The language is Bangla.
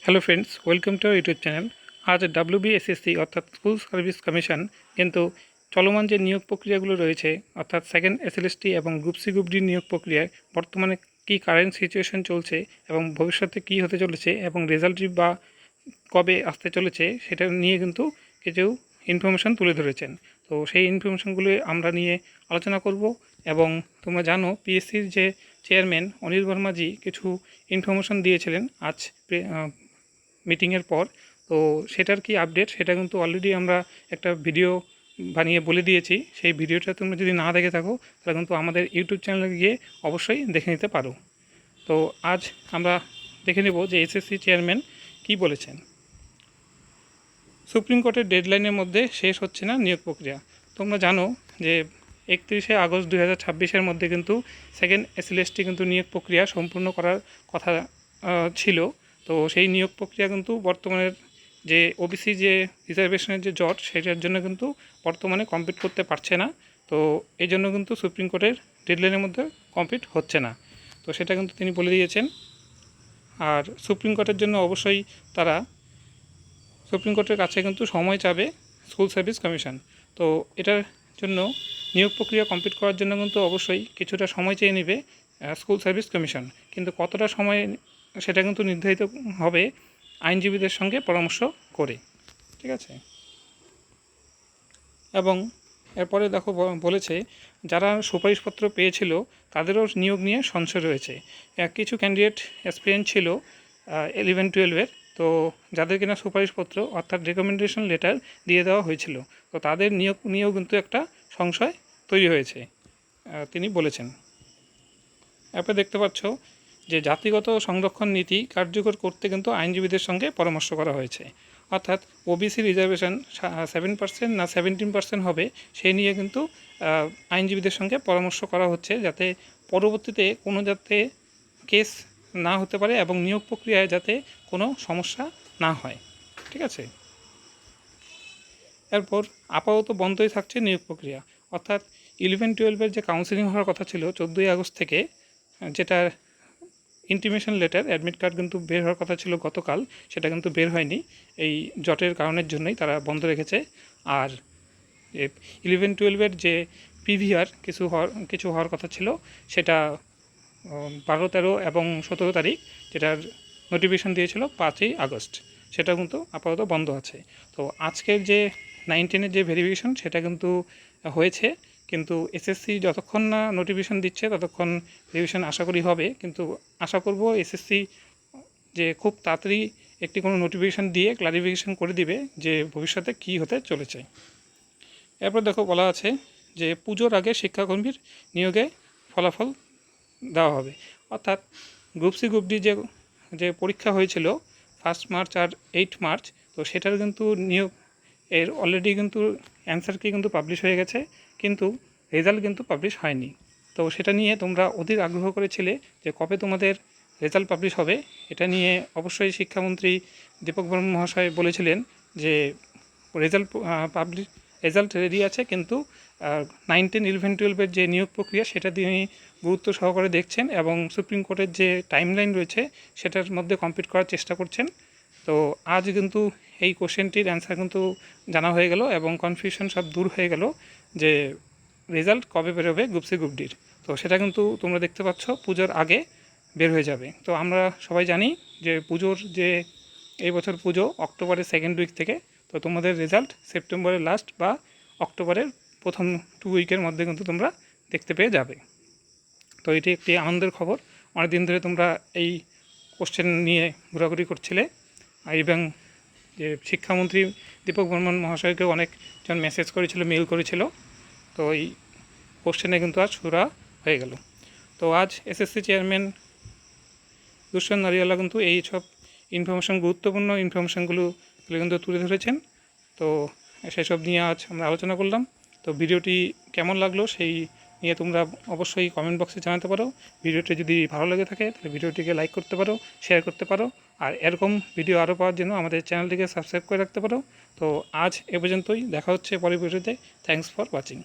Hello friends, welcome to YouTube channel. আজ WBSSC অর্থাৎ স্কুল সার্ভিস কমিশন কিন্তু চলমান যে নিয়োগ প্রক্রিয়াগুলো রয়েছে অর্থাৎ সেকেন্ড SLST এবং গ্রুপ সি গ্রুপ ডি নিয়োগ প্রক্রিয়ায় বর্তমানে কী কারেন্ট সিচুয়েশন চলছে এবং ভবিষ্যতে কী হতে চলেছে এবং রেজাল্ট বা কবে আসতে চলেছে সেটা নিয়ে কিন্তু কিছু ইনফরমেশান তুলে ধরেছেন। তো সেই ইনফরমেশানগুলো আমরা নিয়ে আলোচনা করব এবং তোমরা জানো পিএসসির যে চেয়ারম্যান অনিল বর্মাজি কিছু ইনফরমেশান দিয়েছিলেন আজ মিটিংয়ের পর। তো সেটার কি আপডেট সেটা কিন্তু অলরেডি আমরা একটা ভিডিও বানিয়ে বলে দিয়েছি। সেই ভিডিওটা তোমরা যদি না দেখে থাকো তাহলে কিন্তু আমাদের ইউটিউব চ্যানেলে গিয়ে অবশ্যই দেখে নিতে পারো। তো আজ আমরা দেখে নেব যে এসএসসি চেয়ারম্যান কি বলেছেন। সুপ্রিম কোর্টের ডেডলাইনের মধ্যে শেষ হচ্ছে না নিয়োগ প্রক্রিয়া। তোমরা জানো যে 31শে আগস্ট 2026-এর মধ্যে কিন্তু সেকেন্ড SLST কিন্তু নিয়োগ প্রক্রিয়া সম্পূর্ণ করার কথা ছিল। তো সেই নিয়োগ প্রক্রিয়া কিন্তু বর্তমানের যে ওবিসি যে রিজার্ভেশনের যে জট সেটার জন্য কিন্তু বর্তমানে কমপ্লিট করতে পারছে না। তো এই জন্য কিন্তু সুপ্রিম কোর্টের ডেডলাইনের মধ্যে কমপ্লিট হচ্ছে না। তো সেটা কিন্তু তিনি বলে দিয়েছেন। আর সুপ্রিম কোর্টের জন্য অবশ্যই তারা সুপ্রিম কোর্টের কাছে কিন্তু সময় চাবে স্কুল সার্ভিস কমিশন। তো এটার জন্য নিয়োগ প্রক্রিয়া কমপ্লিট করার জন্য কিন্তু অবশ্যই কিছুটা সময় চেয়ে নেবে স্কুল সার্ভিস কমিশন। কিন্তু কতটা সময় সেটা কিন্তু নির্ধারিত হবে আইনজীবীদের সঙ্গে পরামর্শ করে, ঠিক আছে। এবং এরপরে দেখো বলেছে যারা সুপারিশপত্র পেয়েছিল তাদেরও নিয়োগ নিয়ে সংশয় রয়েছে। কিছু ক্যান্ডিডেট অ্যাসপিরেন্ট ছিল 11-12-এর, তো যাদের কিনা সুপারিশপত্র অর্থাৎ রেকমেন্ডেশন লেটার দিয়ে দেওয়া হয়েছিল, তো তাদের নিয়োগ নিয়েও কিন্তু একটা সংশয় তৈরি হয়েছে তিনি বলেছেন। এরপরে দেখতে পাচ্ছ যে জাতিগত সংরক্ষণ নীতি কার্যকর করতে কিন্তু আইনজীবীদের সঙ্গে পরামর্শ করা হয়েছে। অর্থাৎ ওবিসি রিজার্ভেশন 7% না 17% হবে সেই নিয়ে কিন্তু আইনজীবীদের সঙ্গে পরামর্শ করা হচ্ছে, যাতে পরবর্তীতে কোনো যাতে কেস না হতে পারে এবং নিয়োগ প্রক্রিয়ায় যাতে কোনো সমস্যা না হয়, ঠিক আছে। এরপর আপাতত বন্ধই থাকছে নিয়োগ প্রক্রিয়া। অর্থাৎ 11-12-এর যে কাউন্সিলিং হওয়ার কথা ছিল 14ই আগস্ট থেকে, যেটার ইন্টিমেশন লেটার অ্যাডমিট কার্ড কিন্তু বের হওয়ার কথা ছিল গতকাল, সেটা কিন্তু বের হয়নি। এই জটের কারণের জন্যই তারা বন্ধ রেখেছে। আর 11-12-এর যে প্রিভিয়ার কিছু হওয়ার কথা ছিল সেটা 12, 13 এবং 17 তারিখ, যেটার নোটিফিকেশন দিয়েছিল 5ই আগস্ট, সেটা কিন্তু আপাতত বন্ধ আছে। তো আজকের যে 9-10-এর যে ভেরিফিকেশন সেটা কিন্তু হয়েছে, কিন্তু এসএসসি যতক্ষণ না নোটিফিকেশন দিচ্ছে ততক্ষণ ভেরিফিকেশন আশা করি হবে। কিন্তু আশা করব এসএসসি যে খুব তাড়াতাড়ি একটি কোনো নোটিফিকেশন দিয়ে ক্লারিফিকেশন করে দিবে যে ভবিষ্যতে কী হতে চলেছে। এরপর দেখো বলা আছে যে পুজোর আগে শিক্ষাকর্মীর নিয়োগে ফলাফল দেওয়া হবে। অর্থাৎ গ্রুপ সি গ্রুপ ডি যে পরীক্ষা হয়েছিল 1 মার্চ আর 8 মার্চ, তো সেটার কিন্তু নিয়োগ এর অলরেডি কিন্তু অ্যান্সার কি কিন্তু পাবলিশ হয়ে গেছে, কিন্তু রেজাল্ট কিন্তু পাবলিশ হয়নি। তো সেটা নিয়ে তোমরা অধীর আগ্রহ করেছিলে যে কবে তোমাদের রেজাল্ট পাবলিশ হবে। এটা নিয়ে অবশ্যই শিক্ষামন্ত্রী দীপক বর্মন মহাশয় বলেছিলেন যে রেজাল্ট রেডি আছে, কিন্তু 9, 10, 11, 12-এর যে নিয়োগ প্রক্রিয়া সেটা তিনি গুরুত্ব সহকারে দেখছেন এবং সুপ্রিম কোর্টের যে টাইমলাইন রয়েছে সেটার মধ্যে কমপ্লিট করার চেষ্টা করছেন। তো আজ কিন্তু এই কোশ্চেনটির অ্যান্সার কিন্তু জানা হয়ে গেল এবং কনফিউশন সব দূর হয়ে গেল যে রেজাল্ট কবে বেরোবে গ্রুপ সি গ্রুপ ডির। তো সেটা কিন্তু তোমরা দেখতে পাচ্ছ পুজোর আগে বের হয়ে যাবে। তো আমরা সবাই জানি যে পুজোর যে এই বছর পুজো অক্টোবরের সেকেন্ড উইক থেকে, তো তোমাদের রেজাল্ট সেপ্টেম্বরের লাস্ট বা অক্টোবরের প্রথম 2 উইকের মধ্যে কিন্তু তোমরা দেখতে পেয়ে যাবে। তো এটি একটি আনন্দের খবর। অনেক দিন ধরে তোমরা এই কোশ্চেন নিয়ে ঘোরাঘুরি করছিলে এবং যে শিক্ষামন্ত্রী দীপক বর্মন মহাশয়কেও অনেকজন মেসেজ করেছিল, মেল করেছিল। তো এই কোশ্চেনে কিন্তু আজ সুরা হয়ে গেল। তো আজ এসএসসি চেয়ারম্যান দুষ্যন্ত নারিয়ালা কিন্তু এই সব ইনফরমেশান, গুরুত্বপূর্ণ ইনফরমেশানগুলো কিন্তু তুলে ধরেছেন। তো সেসব নিয়ে আজ আমরা আলোচনা করলাম। তো ভিডিওটি কেমন লাগলো সেই নিয়ে তোমরা অবশ্যই কমেন্ট বক্সে জানাতে পারো। ভিডিওটি যদি ভালো লেগে থাকে তাহলে ভিডিওটিকে লাইক করতে পারো, শেয়ার করতে পারো, আর এরকম ভিডিও আরও পাওয়ার জন্য আমাদের চ্যানেলটিকে সাবস্ক্রাইব করে রাখতে পারো। তো আজ এ পর্যন্তই, দেখা হচ্ছে পরের ভিডিওতে। Thanks for watching.